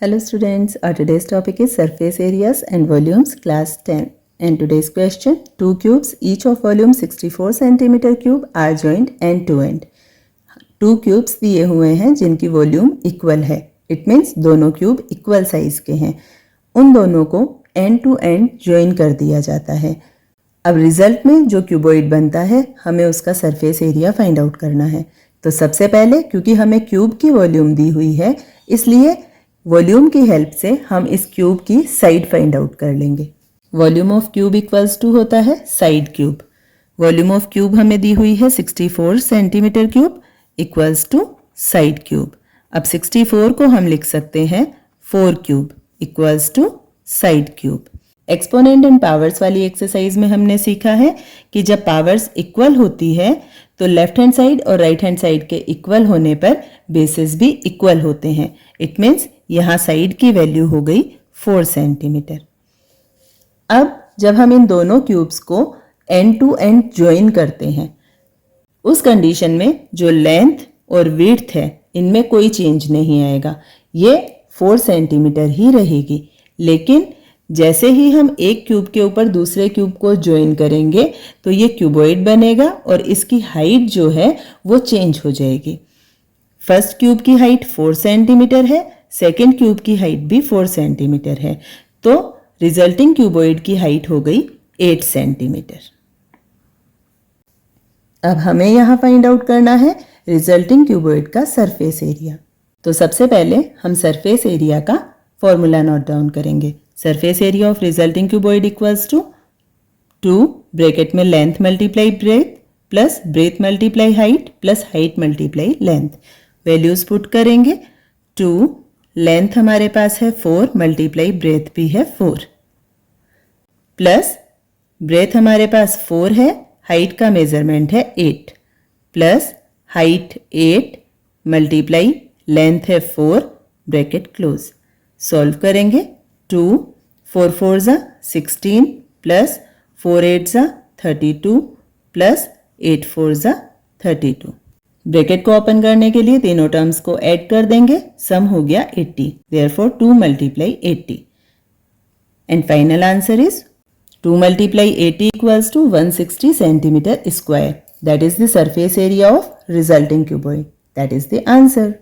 Hello students, our today's topic is surface areas and volumes class 10. And today's question, two cubes each of volume 64 cm cube are joined end to end. To cubes दिए हुए हैं जिनकी volume equal है. It means दोनों cube equal size के हैं. उन दोनों को एंड टू एंड ज्वाइन कर दिया जाता है. अब रिजल्ट में जो क्यूबॉइड बनता है हमें उसका सरफेस एरिया फाइंड आउट करना है. तो सबसे पहले क्योंकि हमें क्यूब की वॉल्यूम दी हुई है इसलिए वॉल्यूम की हेल्प से हम इस क्यूब की साइड फाइंड आउट कर लेंगे. Volume of cube equals to होता है side cube. Volume of cube हमें दी हुई है 64 centimetre cube equals to side cube. अब 64 को हम लिख सकते हैं 4 cube equals to side cube. Exponent and powers वाली एक्सरसाइज में हमने सीखा है कि जब पावर्स इक्वल होती है तो लेफ्ट हैंड साइड और राइट हैंड साइड के इक्वल होने पर बेसिस भी इक्वल होते हैं. इट मीन्स यहाँ साइड की वैल्यू हो गई 4 सेंटीमीटर. अब जब हम इन दोनों क्यूब्स को एंड टू एंड ज्वाइन करते हैं उस कंडीशन में जो लेंथ और विड्थ है इनमें कोई चेंज नहीं आएगा. ये 4 सेंटीमीटर ही रहेगी. लेकिन जैसे ही हम एक क्यूब के ऊपर दूसरे क्यूब को ज्वाइन करेंगे तो ये क्यूबॉइड बनेगा और इसकी हाइट जो है वो चेंज हो जाएगी. फर्स्ट क्यूब की हाइट 4 सेंटीमीटर है, सेकेंड क्यूब की हाइट भी 4 सेंटीमीटर है. तो रिजल्टिंग क्यूबॉइड की हाइट हो गई 8 सेंटीमीटर. अब हमें यहाँ फाइंड आउट करना है रिजल्टिंग क्यूबॉइड का सरफेस एरिया. तो सबसे पहले हम सरफेस एरिया का फॉर्मूला नोट डाउन करेंगे. Surface area of resulting cuboid equals to 2 bracket में length multiply breadth plus breadth multiply height plus height multiply length. Values put करेंगे. 2 लेंथ हमारे पास है 4 मल्टीप्लाई ब्रेथ भी है 4 प्लस ब्रेथ हमारे पास 4 है, हाइट का मेजरमेंट है 8 प्लस हाइट 8 मल्टीप्लाई लेंथ है 4 ब्रैकेट क्लोज. सॉल्व करेंगे. 2 4 4 जा 16 प्लस 4 8 जा 32 प्लस 8 4 जा 32. ब्रैकेट को ओपन करने के लिए तीनों टर्म्स को ऐड कर देंगे. सम हो गया 80. Therefore 2 multiply 80 and final answer is 2 multiply 80 equals to 160 centimetre square. That is the surface area of resulting cuboid. That is the answer.